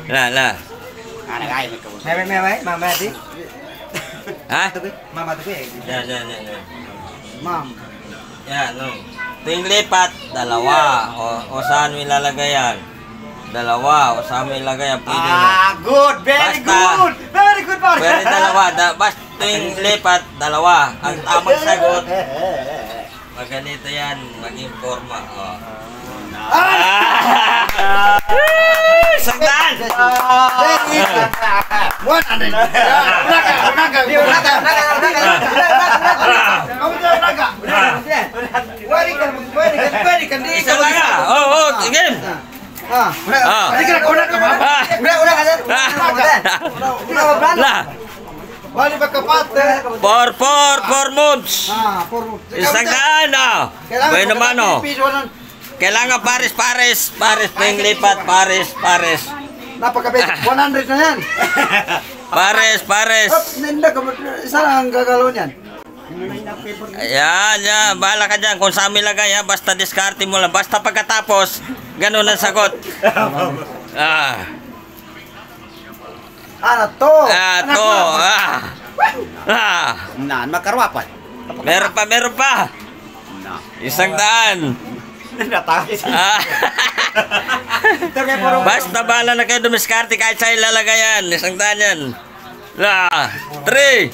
Lah. Mama di. Hah? Mama tuh ya. Ya. Mam. Yan, no. Tuwing lipat, dalawa. O saan mo ilalagay yan? Dalawa. O saan mo ilagay yan? Pwede mo. Good. Very good. Very good, Mar. Pwede dalawa. Basta tuwing lipat, dalawa. Ang tamang sagot, maganito yan. Maging forma. O. Sagdan! Ikaw lang nga. Oo, sige. Four moves. Isang daan. Bueno mano. Kailangan pares. Pares pa yung lipat. Pares. Napakabit. 100 na yan. Pares. Isa lang ang gagalaw niyan. Yan. Bahala ka dyan. Kung saan ilagay, ha? Basta diskarte mo lang. Basta pagkatapos, ganun ang sagot. Ano to? Naan, makarwapan. Meron pa. Isang daan. Basta bahala na kayo dumiskarte kahit sa ilalagay yan. Isang daan yan. 3.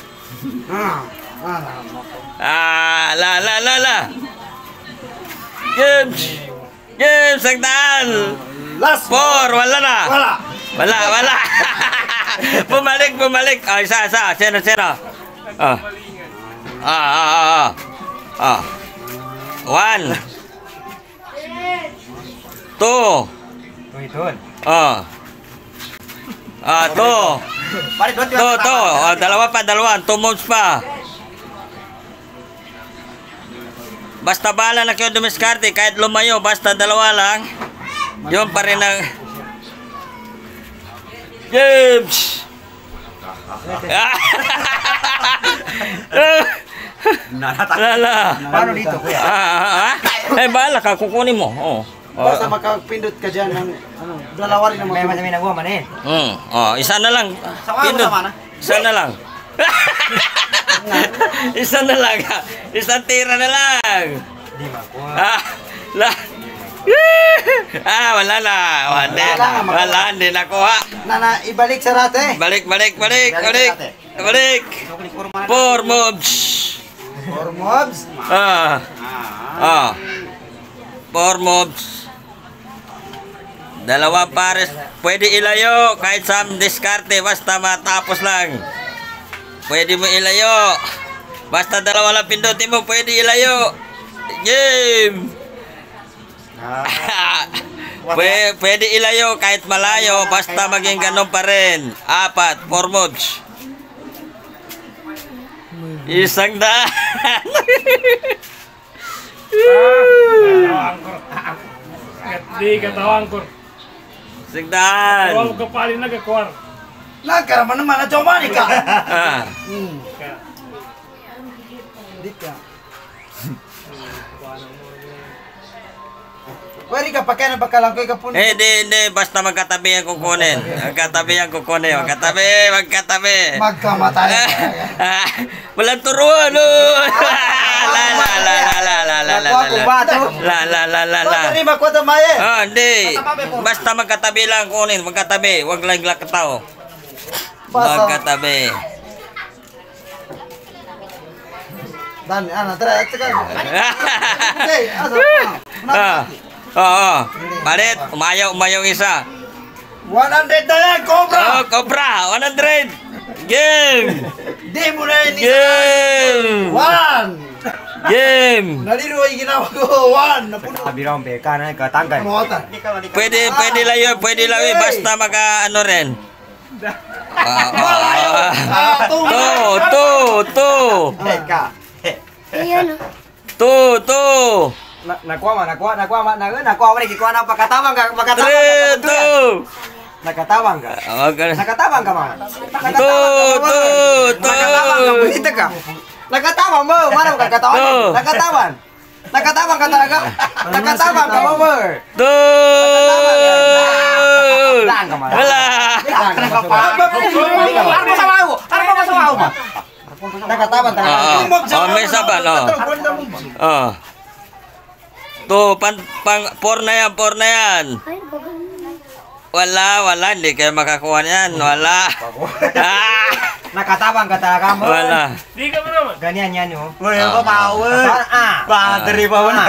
Games, isang daan. 4, wala na. Wala. Bumalik. Isa. Sino. 1. 2. Dalawa. 2 moves pa. Basta bahala na kayo dumiskarte kahit lumayo, basta dalawa lang. Yun pa rin ang games. Paano dito, kuya? Bahala ka, kukunin mo. Basta makapindot ka dyan ng dalawa rin naman. May madami nagawa man eh. Isa na lang. Pindot. Isa na lang. Isa na lang. Isang tira na lang. Di makuha. Wala na. Hindi nakuha. Ibalik sa rate. Balik. 4 moves. 4 mobs. 4 moves. Dalawang pares. Pwede ilayo kahit sa diskarte. Basta matapos lang. Pwede mo ilayo. Basta dalawa lang pindutin mo. Pwede ilayo. Game. Pwede ilayo kahit malayo. Basta maging ganun pa rin. 4 moves. Isang daan. Di katawa angkor. Isang daan. Kalau kepalin na kakuar. Nagkaraman naman na Jomani ka. Di ka. Pwede ka pakai na bakalang ko ikapun. Hindi. Basta magkatabi ang kukunin. Magkatabi. Magkamatay. Walang turuan. Hindi makuha maye. Hindi. Basta magkatabi lang kunin. Magkatabi. Huwag lang lakataw. Magkatabi. Dan, tara. Okay, Balit. Umayaw isa. 100 na yan, Cobra! Cobra. 100. Game. Di mo na yun. Game. 1. Game. Naliro ay ginawa ko. 1. Napuno. Abirang beka na katanggal. Pwede lang yun. Basta ano rin. Teka. Two. Nakuha mo rin kikuha na pagkatawang ka. Nakatabang ka. Nakatabang ka man. Nakatabang ka. Busita ka. Nakatabang mo. Mana mo kakatawan? Nakatabang ka talaga. Nakatabang ka mo. Ano masawa mo? Ano masawa mo? Nakatawan Oh, may saban, oh. Oh. To, por na yan. Wala, hindi kayo makakuha niyan. Wala. Ah, Nakatabang ka talaga mo. wala. Di ka mo naman. Ganyan yan oh. Uy, ako power. Battery pa wala.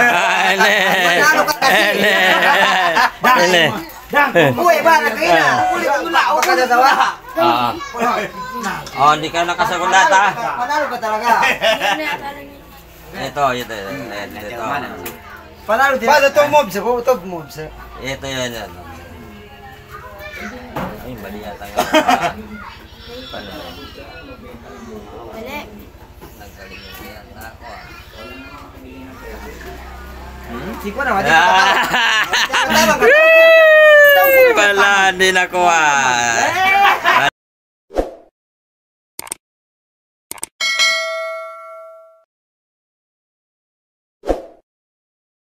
Ele. Uy, ba nakina. Ulit wala ako ka sa wala. Oh, hindi ka nakasagulat ha. Panalo ka talaga. Ito. Panalo din. Paano to moves? Top moves. Ito yan. Ay, mali yata nga. Paano yan? Nagaling yung yata ako ah. Siko na, wala. Wala, hindi nakuha.